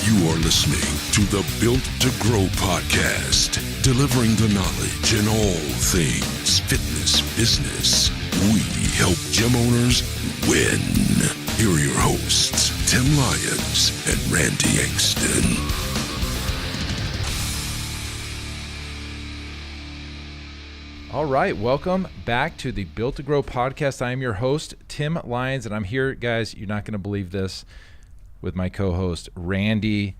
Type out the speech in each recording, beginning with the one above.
You are listening to the Built to Grow podcast, delivering the knowledge in all things fitness business. We help gym owners win. Here are your hosts, Tim Lyons and Randy Engston. All right, welcome back to the Built to Grow podcast. I am your host, Tim Lyons, and I'm here, guys, you're not going to believe this, with my co-host, Randy,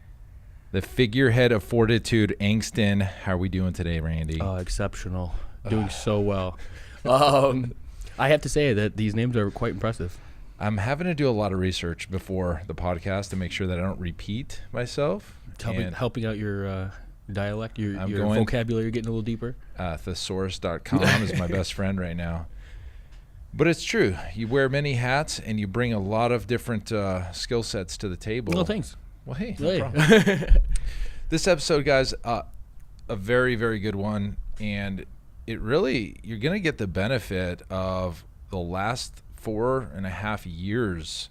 the figurehead of Fortitude, Engston. How are we doing today, Randy? Exceptional. Doing so well. I have to say that these names are quite impressive. I'm having to do a lot of research before the podcast to make sure that I don't repeat myself. Helping out your dialect, your vocabulary getting a little deeper. Thesaurus.com is my best friend right now. But it's true. You wear many hats, and you bring a lot of different skill sets to the table. No, thanks. Well, hey, no problem. This episode, guys, a very, very good one. And it really, you're going to get the benefit of the last 4.5 years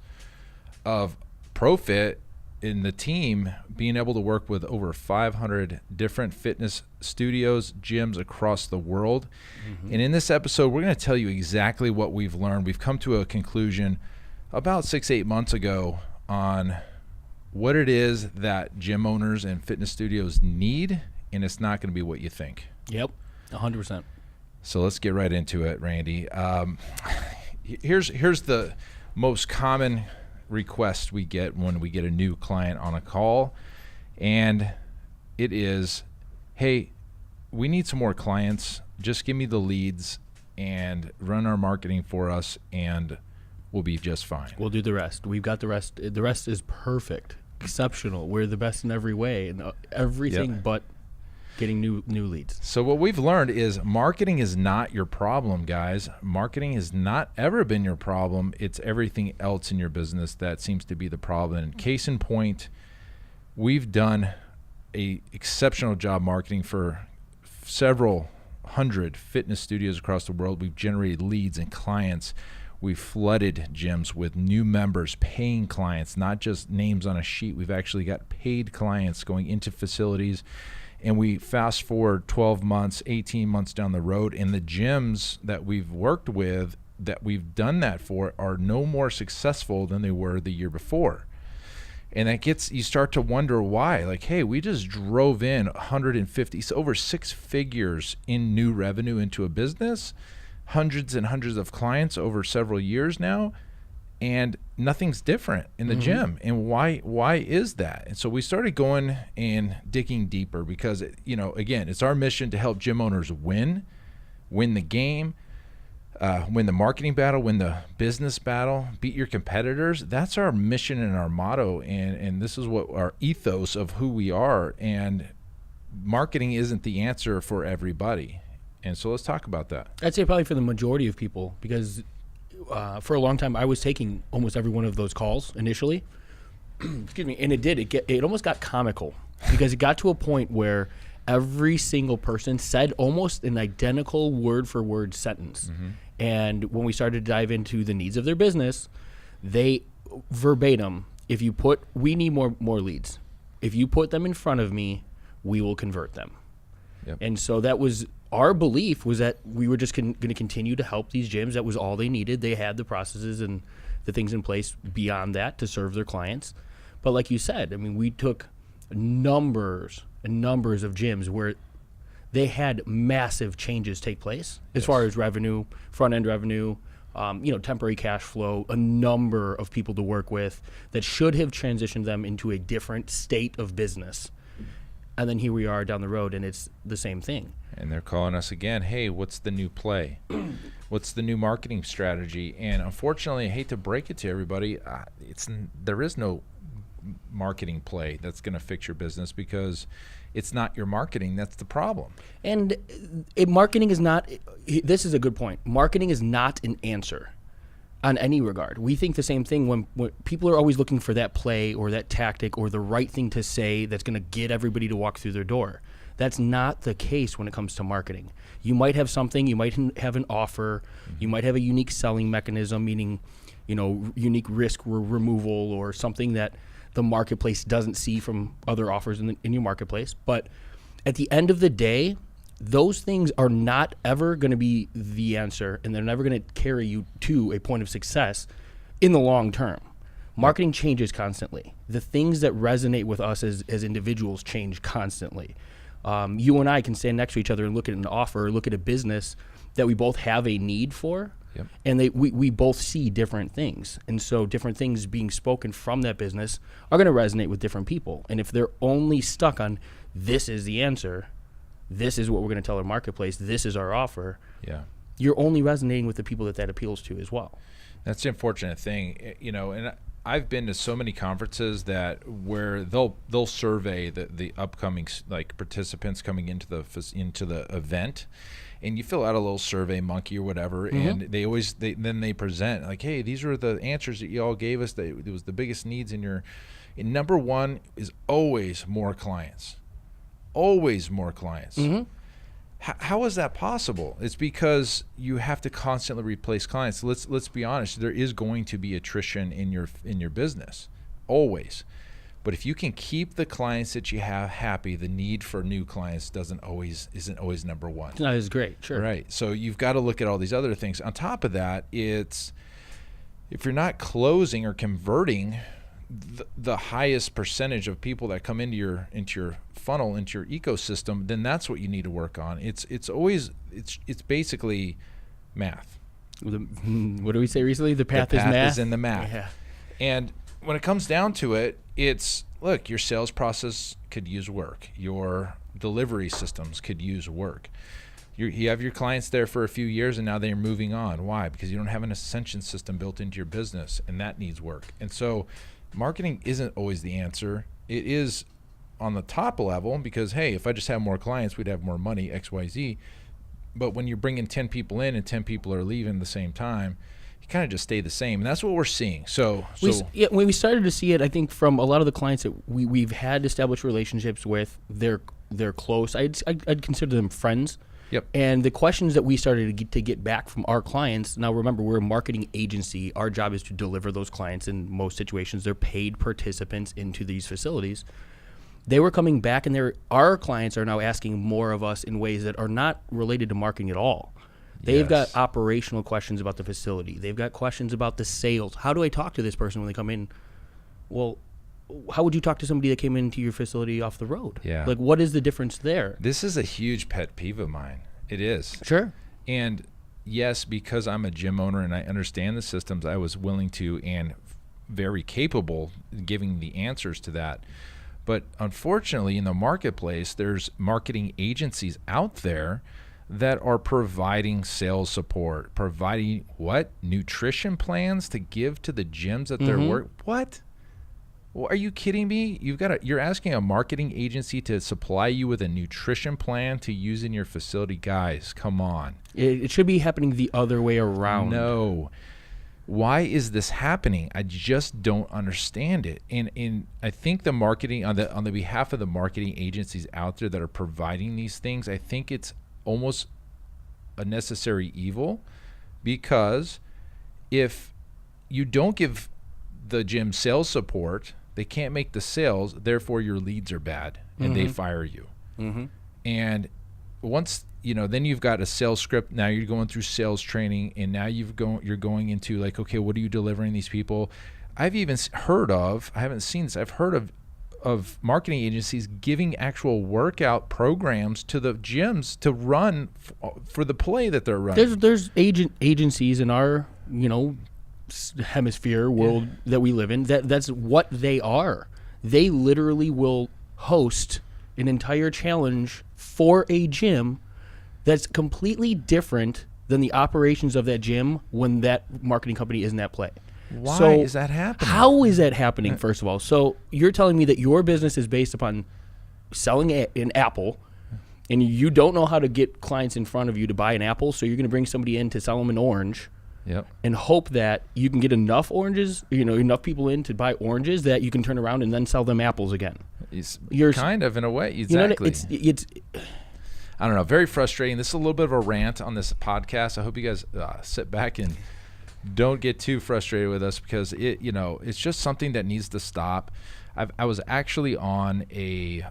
of ProFit in the team being able to work with over 500 different fitness studios, gyms across the world. Mm-hmm. And in this episode, we're going to tell you exactly what we've learned. We've come to a conclusion about 6-8 months ago on what it is that gym owners and fitness studios need, and it's not going to be what you think. Yep, 100%. So let's get right into it, Randy. Here's the most common request we get when we get a new client on a call, and it is, hey, we need some more clients. Just give me the leads and run our marketing for us, and we'll be just fine. We'll do the rest. We've got the rest. The rest is perfect, exceptional. We're the best in every way, and everything but getting new leads. So what we've learned is marketing is not your problem, guys. Marketing has not ever been your problem. It's everything else in your business that seems to be the problem. And case in point, we've done a exceptional job marketing for several hundred fitness studios across the world. We've generated leads and clients. We've flooded gyms with new members, paying clients, not just names on a sheet. We've actually got paid clients going into facilities. And we fast forward 12 months, 18 months down the road, and the gyms that we've worked with, that we've done that for, are no more successful than they were the year before. And you start to wonder why. Like, hey, we just drove in 150, so over 6 figures in new revenue into a business, hundreds and hundreds of clients over several years now, and nothing's different in the gym. And why is that? And so we started going and digging deeper because, again, it's our mission to help gym owners win the game, win the marketing battle, win the business battle, beat your competitors. That's our mission and our motto, and this is what our ethos of who we are. And marketing isn't the answer for everybody. And so let's talk about that. I'd say probably for the majority of people, because for a long time, I was taking almost every one of those calls initially. Excuse me. And it almost got comical because it got to a point where every single person said almost an identical word for word sentence. Mm-hmm. And when we started to dive into the needs of their business, they verbatim, we need more leads. If you put them in front of me, we will convert them. Yep. And so that was our belief, was that we were just going to continue to help these gyms. That was all they needed. They had the processes and the things in place beyond that to serve their clients. But like you said, I mean, we took numbers and numbers of gyms where they had massive changes take place as far as revenue, front-end revenue, temporary cash flow, a number of people to work with that should have transitioned them into a different state of business. And then here we are down the road, and it's the same thing. And they're calling us again, hey, what's the new play? What's the new marketing strategy? And unfortunately, I hate to break it to everybody, there is no marketing play that's going to fix your business, because it's not your marketing that's the problem. And marketing is not, this is a good point, marketing is not an answer on any regard. We think the same thing when people are always looking for that play or that tactic or the right thing to say that's going to get everybody to walk through their door. That's not the case when it comes to marketing. You might have something, you might have an offer, you might have a unique selling mechanism, meaning, unique risk removal or something that the marketplace doesn't see from other offers in your marketplace. But at the end of the day, those things are not ever going to be the answer, and they're never going to carry you to a point of success in the long term. Marketing changes constantly. The things that resonate with us as individuals change constantly. You and I can stand next to each other and look at an offer, or look at a business that we both have a need for, and we both see different things. And so different things being spoken from that business are going to resonate with different people. And if they're only stuck on, this is the answer, this is what we're going to tell our marketplace, this is our offer, you're only resonating with the people that appeals to as well. That's the unfortunate thing, and I've been to so many conferences where they'll survey the upcoming participants coming into the event, and you fill out a little survey monkey or whatever, and they present like, hey, these are the answers that you all gave us. It was the biggest needs in your. And number one is always more clients, always more clients. How is that possible? It's because you have to constantly replace clients. Let's be honest. There is going to be attrition in your business, always. But if you can keep the clients that you have happy, the need for new clients isn't always number one. That is great, sure. Right. So you've got to look at all these other things. On top of that, it's if you're not closing or converting the highest percentage of people that come into your funnel, into your ecosystem, then that's what you need to work on. It's basically math. What do we say recently? The path is math. The path is in the math. Yeah. And when it comes down to it, look, your sales process could use work. Your delivery systems could use work. You have your clients there for a few years, and now they're moving on. Why? Because you don't have an ascension system built into your business, and that needs work. And so marketing isn't always the answer. It is on the top level because, hey, if I just have more clients, we'd have more money, XYZ. But when you're bringing 10 people in and 10 people are leaving at the same time, you kind of just stay the same. And that's what we're seeing. When we started to see it, I think from a lot of the clients that we've had established relationships with, they're close. I'd consider them friends. Yep. And the questions that we started to get back from our clients, now remember, we're a marketing agency. Our job is to deliver those clients. In most situations, they're paid participants into these facilities. They were coming back, and our clients are now asking more of us in ways that are not related to marketing at all. They've got operational questions about the facility. They've got questions about the sales. How do I talk to this person when they come in? Well, how would you talk to somebody that came into your facility off the road? Yeah. Like, what is the difference there? This is a huge pet peeve of mine. It is. Sure. And yes, because I'm a gym owner and I understand the systems, I was willing to and very capable giving the answers to that. But unfortunately, in the marketplace, there's marketing agencies out there that are providing sales support, providing what? Nutrition plans to give to the gyms that they're What? Well, are you kidding me? You're asking a marketing agency to supply you with a nutrition plan to use in your facility. Guys, come on. It should be happening the other way around. No. Why is this happening? I just don't understand it. And I think the marketing on the behalf of the marketing agencies out there that are providing these things, I think it's almost a necessary evil, because if you don't give the gym sales support, they can't make the sales, therefore your leads are bad and they fire you. And once, then you've got a sales script. Now you're going through sales training, and now you're going into like, okay, what are you delivering these people? I've even heard of, I haven't seen this, I've heard of marketing agencies giving actual workout programs to the gyms to run for the play that they're running. There's agencies in our, hemisphere world that we live in, that's what they are. They literally will host an entire challenge for a gym that's completely different than the operations of that gym when that marketing company isn't at play. Why is that happening? How is that happening, first of all? So you're telling me that your business is based upon selling an apple, and you don't know how to get clients in front of you to buy an apple, so you're going to bring somebody in to sell them an orange. Yep. And hope that you can get enough oranges, enough people in to buy oranges that you can turn around and then sell them apples again. You're kind of, in a way, exactly. It's I don't know, very frustrating. This is a little bit of a rant on this podcast. I hope you guys sit back and don't get too frustrated with us, because it's just something that needs to stop. I was actually on a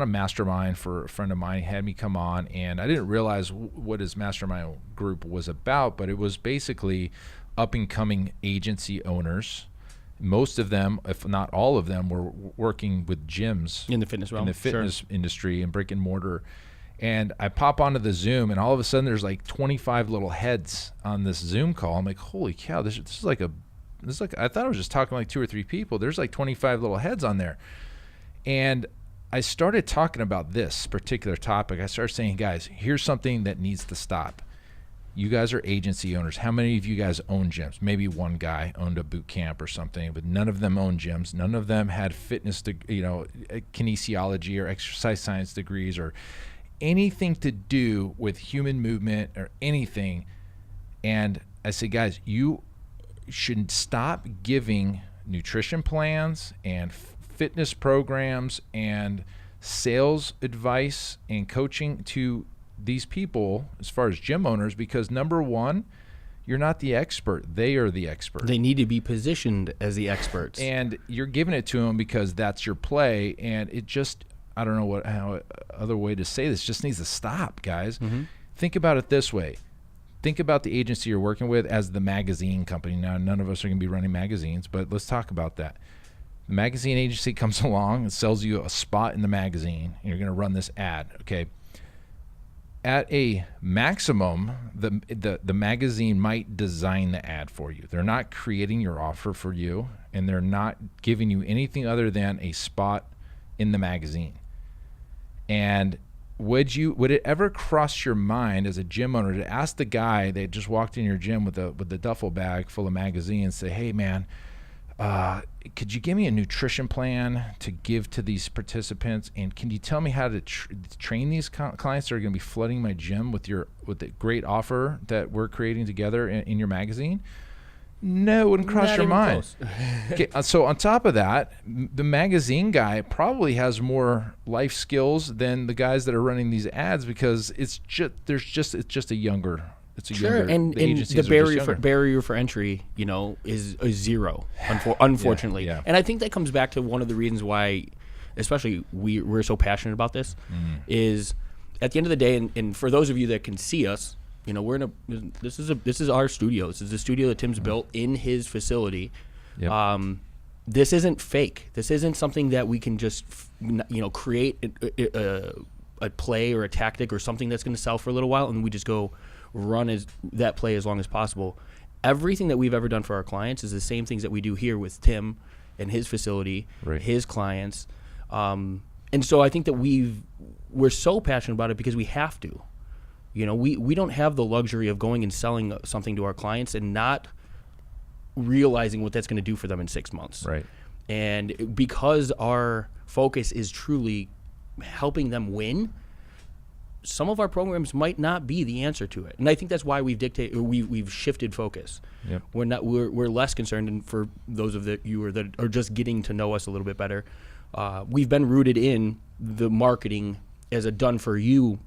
mastermind for a friend of mine. He had me come on, and I didn't realize what his mastermind group was about, but it was basically up-and-coming agency owners. Most of them, if not all of them, were working with gyms in the fitness realm, in the fitness industry and brick and mortar. And I pop onto the Zoom, and all of a sudden there's like 25 little heads on this Zoom call. I'm like, holy cow, this is like I thought I was just talking like 2 or 3 people. There's like 25 little heads on there. And I started talking about this particular topic. I started saying, guys, here's something that needs to stop. You guys are agency owners. How many of you guys own gyms? Maybe one guy owned a boot camp or something, but none of them owned gyms. None of them had fitness, kinesiology or exercise science degrees or anything to do with human movement or anything. And I said, guys, you should stop giving nutrition plans and fitness programs and sales advice and coaching to these people as far as gym owners, because number one, you're not the expert. They are the expert. They need to be positioned as the experts. And you're giving it to them because that's your play. And it just, I don't know how other way to say this, just needs to stop, guys. Mm-hmm. Think about it this way. Think about the agency you're working with as the magazine company. Now, none of us are going to be running magazines, but let's talk about that. The magazine agency comes along and sells you a spot in the magazine, and you're going to run this ad, okay? At a maximum, the magazine might design the ad for you. They're not creating your offer for you, and they're not giving you anything other than a spot in the magazine. And would it ever cross your mind as a gym owner to ask the guy that just walked in your gym with the duffel bag full of magazines, say, hey man, could you give me a nutrition plan to give to these participants, and can you tell me how to train these clients that are going to be flooding my gym with the great offer that we're creating together in your magazine? No, it wouldn't cross your mind. Okay, so on top of that, the magazine guy probably has more life skills than the guys that are running these ads, because it's just a younger. It's a sure, younger, and the barrier for entry, is zero, unfortunately. Yeah. And I think that comes back to one of the reasons why, especially we're so passionate about this, is at the end of the day, and for those of you that can see us, this is our studio. This is the studio that Tim's built in his facility. Yep. This isn't fake. This isn't something that we can just create a play or a tactic or something that's going to sell for a little while and we just go run that play as long as possible. Everything that we've ever done for our clients is the same things that we do here with Tim and his facility, right, his clients. And so I think that we're so passionate about it because we have to. We don't have the luxury of going and selling something to our clients and not realizing what that's going to do for them in 6 months. Right. And because our focus is truly helping them win, some of our programs might not be the answer to it. And I think that's why we've shifted focus. Yep. We're less concerned, and for those of you that are just getting to know us a little bit better, we've been rooted in the marketing as a done-for-you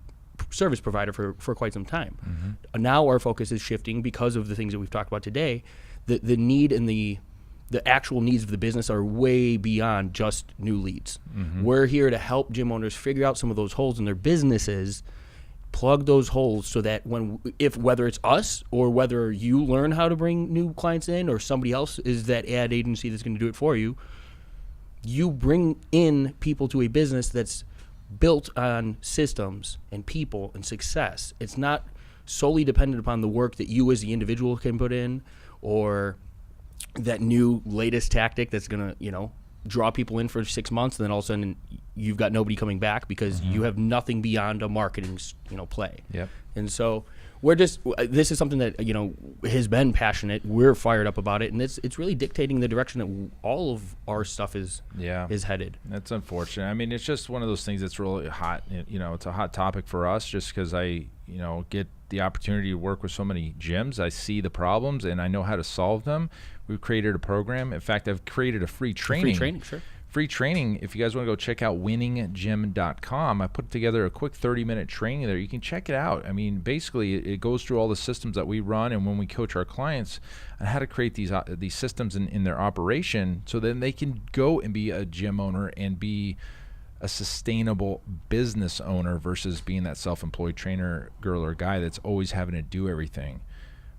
service provider for quite some time. Mm-hmm. Now our focus is shifting because of the things that we've talked about today. The need and the actual needs of the business are way beyond just new leads. Mm-hmm. We're here to help gym owners figure out some of those holes in their businesses, plug those holes so that whether it's us or whether you learn how to bring new clients in or somebody else is that ad agency that's going to do it for you, you bring in people to a business that's built on systems and people and success. It's not solely dependent upon the work that you as the individual can put in or that new latest tactic that's going to, draw people in for 6 months, and then all of a sudden you've got nobody coming back because you have nothing beyond a marketing, play. Yep. And so this is something that, has been passionate. We're fired up about it, and it's really dictating the direction that all of our stuff is headed. That's unfortunate. I mean, it's just one of those things that's really hot. It's a hot topic for us just because I, get the opportunity to work with so many gyms. I see the problems and I know how to solve them. We've created a program. In fact, I've created a free training. Sure. free training. If you guys want to go check out winninggym.com, I put together a quick 30-minute training there. You can check it out. I mean, basically, it goes through all the systems that we run and when we coach our clients on how to create these systems in their operation so then they can go and be a gym owner and be a sustainable business owner versus being that self-employed trainer girl or guy that's always having to do everything,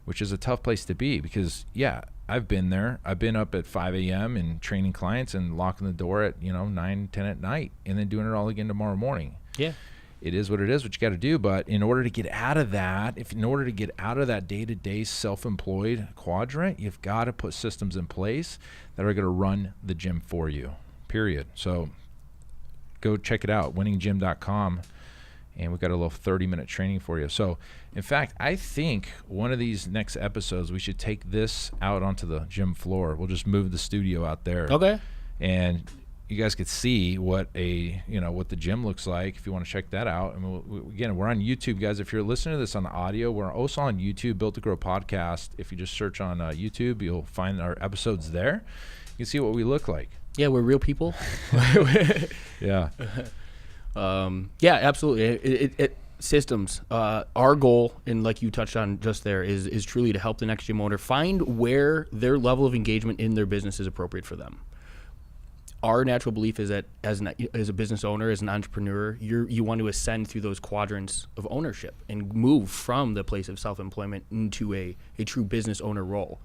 which is a tough place to be because, yeah, I've been there. I've been up at 5 a.m. and training clients and locking the door at, 9, 10 at night and then doing it all again tomorrow morning. Yeah. It is what it is, what you got to do. But in order to get out of that, in order to get out of that day-to-day self-employed quadrant, you've got to put systems in place that are going to run the gym for you, period. So go check it out, winninggym.com, and we've got a little 30-minute training for you. So, in fact, I think one of these next episodes, we should take this out onto the gym floor. We'll just move the studio out there. Okay. And you guys could see what what the gym looks like if you want to check that out. And again, we're on YouTube, guys. If you're listening to this on the audio, we're also on YouTube, Built to Grow Podcast. If you just search on YouTube, you'll find our episodes there. You can see what we look like. Yeah, we're real people. Yeah. Yeah, absolutely. Systems. Our goal, and like you touched on just there, is truly to help the next gym owner find where their level of engagement in their business is appropriate for them. Our natural belief is that as a business owner, as an entrepreneur, you want to ascend through those quadrants of ownership and move from the place of self-employment into a true business owner role.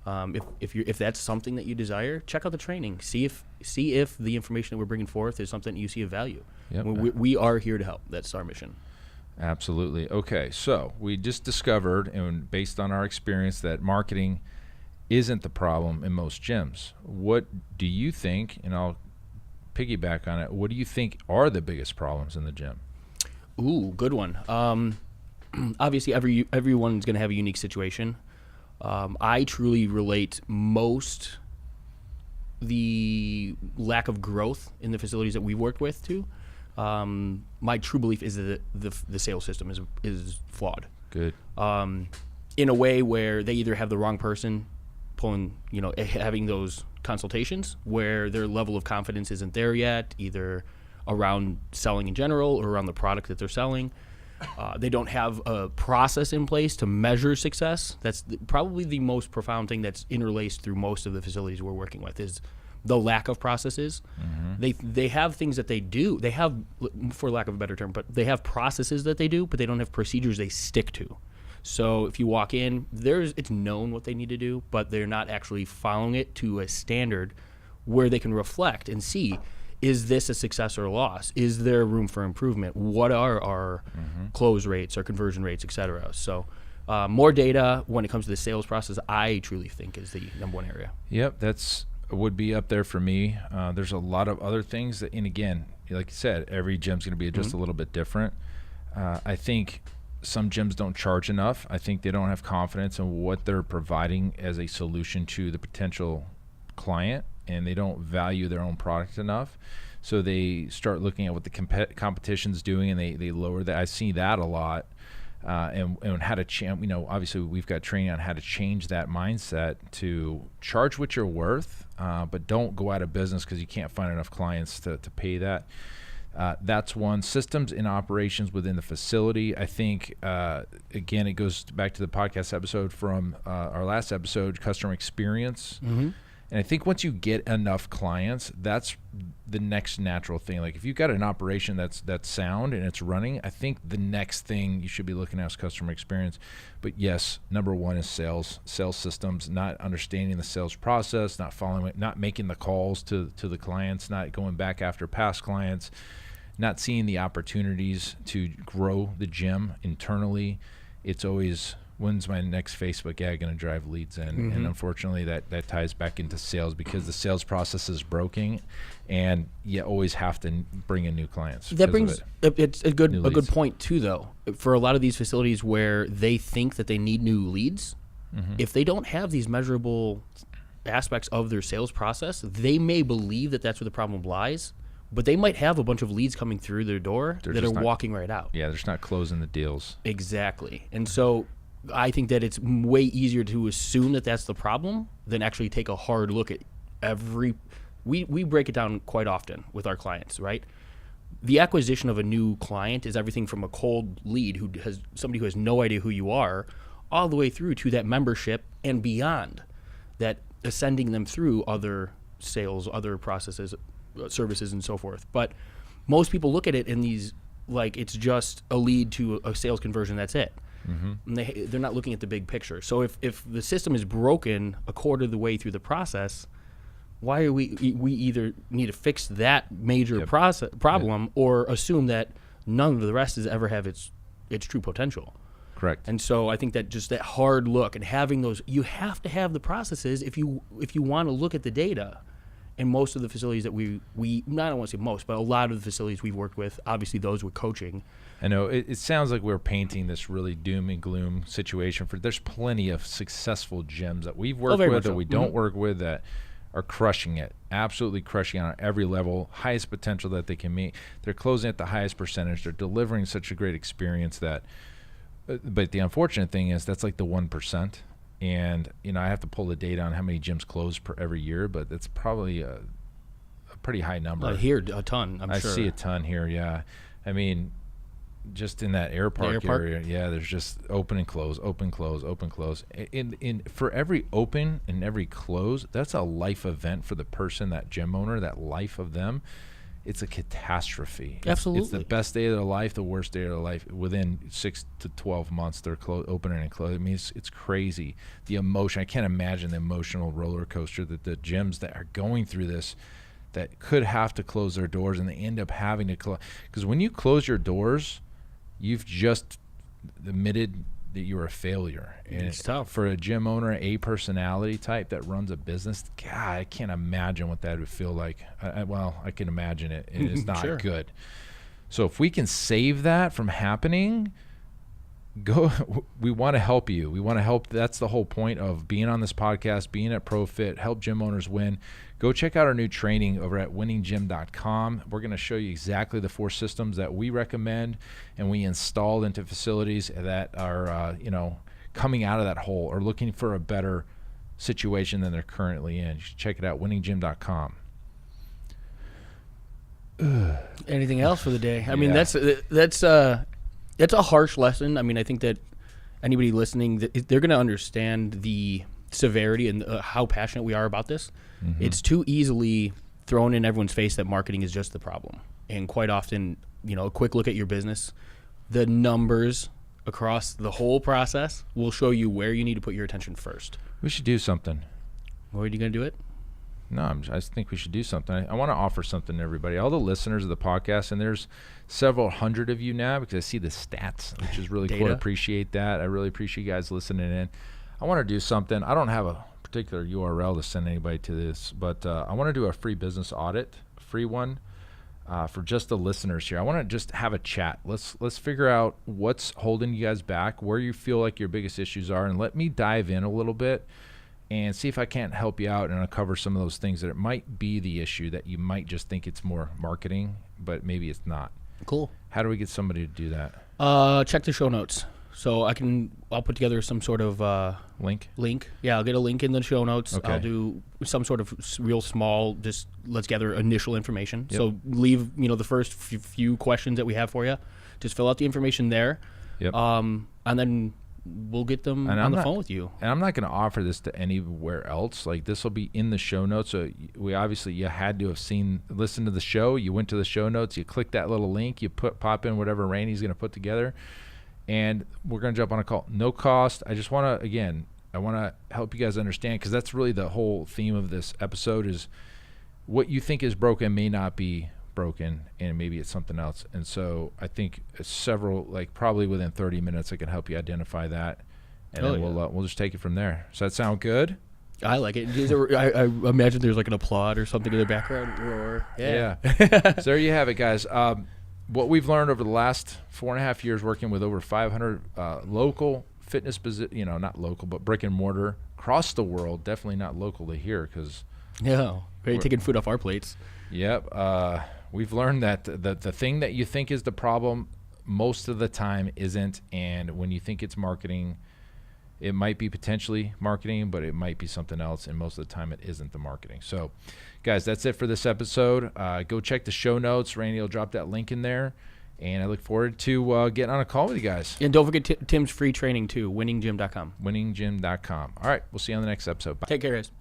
If that's something that you desire, check out the training. See if the information that we're bringing forth is something you see of value. Yep. We are here to help. That's our mission. Absolutely. Okay, so we just discovered, and based on our experience, that marketing isn't the problem in most gyms. What do you think, and I'll piggyback on it, what do you think are the biggest problems in the gym? Ooh, good one. Obviously, everyone's going to have a unique situation. I truly relate most the lack of growth in the facilities that we've worked with to. My true belief is that the sales system is flawed. Good. In a way where they either have the wrong person pulling, having those consultations where their level of confidence isn't there yet, either around selling in general or around the product that they're selling. They don't have a process in place to measure success. That's probably the most profound thing that's interlaced through most of the facilities we're working with is the lack of processes. Mm-hmm. They have things that they do. They have, for lack of a better term, but they have processes that they do, but they don't have procedures they stick to. So if you walk in, it's known what they need to do, but they're not actually following it to a standard where they can reflect and see, is this a success or a loss? Is there room for improvement? What are our close rates, our conversion rates, et cetera? So more data when it comes to the sales process, I truly think is the number one area. Yep, that's would be up there for me. There's a lot of other things that, and again, like you said, every gym's going to be just a little bit different. I think some gyms don't charge enough. I think they don't have confidence in what they're providing as a solution to the potential client, and they don't value their own product enough. So they start looking at what the competition's doing, and they lower that. I see that a lot, and how to change. Obviously we've got training on how to change that mindset to charge what you're worth, but don't go out of business because you can't find enough clients to pay that. That's one. Systems and operations within the facility. I think, again, it goes back to the podcast episode from our last episode, customer experience. Mm-hmm. And I think once you get enough clients, that's the next natural thing. Like if you've got an operation that's sound and it's running, I think the next thing you should be looking at is customer experience. But yes, number one is sales systems, not understanding the sales process, not following it, not making the calls to the clients, not going back after past clients, not seeing the opportunities to grow the gym internally. It's always, when's my next Facebook ad going to drive leads in? Mm-hmm. And unfortunately, that ties back into sales because the sales process is broken, and you always have to bring in new clients. That brings it's a good point too, though. For a lot of these facilities where they think that they need new leads, if they don't have these measurable aspects of their sales process, they may believe that that's where the problem lies. But they might have a bunch of leads coming through their door that are walking right out. Yeah, they're just not closing the deals. Exactly. And so I think that it's way easier to assume that that's the problem than actually take a hard look at every we break it down quite often with our clients, right? The acquisition of a new client is everything from a cold lead somebody who has no idea who you are, all the way through to that membership and beyond, that ascending them through other sales, other processes, services, and so forth. But most people look at it in these like it's just a lead to a sales conversion. That's it. And they're not looking at the big picture. So if the system is broken a quarter of the way through the process, why are we either need to fix that major problem or assume that none of the rest is ever have its true potential. Correct. And so I think that just that hard look and having those, you have to have the processes if you want to look at the data. And most of the facilities that we I don't want to say most, but a lot of the facilities we've worked with, obviously those with coaching. I know it sounds like we're painting this really doom and gloom situation. There's plenty of successful gyms that we've worked with that we don't work with that are crushing it, absolutely crushing it on every level, highest potential that they can meet. They're closing at the highest percentage. They're delivering such a great experience that, but the unfortunate thing is that's like the 1%. And, I have to pull the data on how many gyms close per every year, but it's probably a pretty high number. I hear a ton, I'm sure. I see a ton here, yeah. I mean, just in that air park area, yeah, there's just open and close, open, close, open, close. For every open and every close, that's a life event for the person, that gym owner, that life of them. It's a catastrophe. Absolutely. It's the best day of their life, the worst day of their life. Within 6 to 12 months, they're opening and closing. I mean, it's crazy. The emotion, I can't imagine the emotional roller coaster that the gyms that are going through this, that could have to close their doors, and they end up having to close. Because when you close your doors, you've just admitted that you're a failure. And it's tough. For a gym owner, a personality type that runs a business, God, I can't imagine what that would feel like. I can imagine it. It is not Sure. good. So if we can save that from happening, we want to help you. We want to help. That's the whole point of being on this podcast, being at ProFit, help gym owners win. Go check out our new training over at winninggym.com. We're going to show you exactly the 4 systems that we recommend and we installed into facilities that are, coming out of that hole or looking for a better situation than they're currently in. You should check it out, winninggym.com. Anything else for the day? I mean, that's a harsh lesson. I mean, I think that anybody listening, they're going to understand the severity and how passionate we are about this. It's too easily thrown in everyone's face that marketing is just the problem. And quite often, a quick look at your business, the numbers across the whole process will show you where you need to put your attention first. We should do something. Are you going to do it? No, I just think we should do something. I want to offer something to everybody, all the listeners of the podcast, and there's several hundred of you now because I see the stats, which is really cool. I appreciate that. I really appreciate you guys listening in. I want to do something. I don't have a particular URL to send anybody to this, but I want to do a free business audit, free one, for just the listeners here. I want to just have a chat. Let's figure out what's holding you guys back, where you feel like your biggest issues are, and let me dive in a little bit and see if I can't help you out and uncover some of those things that it might be the issue that you might just think it's more marketing, but maybe it's not. Cool. How do we get somebody to do that? Check the show notes. So I'll put together some sort of link. Yeah, I'll get a link in the show notes. Okay. I'll do some sort of real small, just let's gather initial information. Yep. So leave, the first few questions that we have for you. Just fill out the information there. Yep. And then we'll get them on the phone with you. And I'm not going to offer this to anywhere else. Like, this will be in the show notes. So you had to have listened to the show. You went to the show notes. You click that little link. You pop in whatever Randy's going to put together. And we're going to jump on a call. No cost. I just want to, I want to help you guys understand, because that's really the whole theme of this episode is what you think is broken may not be broken, and maybe it's something else. And so I think probably within 30 minutes I can help you identify that, and then we'll just take it from there. Does that sound good? I like it. I imagine there's like an applaud or something in the background. Or yeah. So there you have it, guys. What we've learned over the last 4.5 years working with over 500 local fitness, not local, but brick and mortar across the world, definitely not local to here, because we're taking food off our plates. Yep. We've learned that the thing that you think is the problem most of the time isn't, and when you think it's marketing, It might be potentially marketing, but it might be something else, and most of the time it isn't the marketing. So, guys, that's it for this episode. Go check the show notes. Randy will drop that link in there, and I look forward to getting on a call with you guys. And don't forget Tim's free training, too, winninggym.com. winninggym.com. All right, we'll see you on the next episode. Bye. Take care, guys.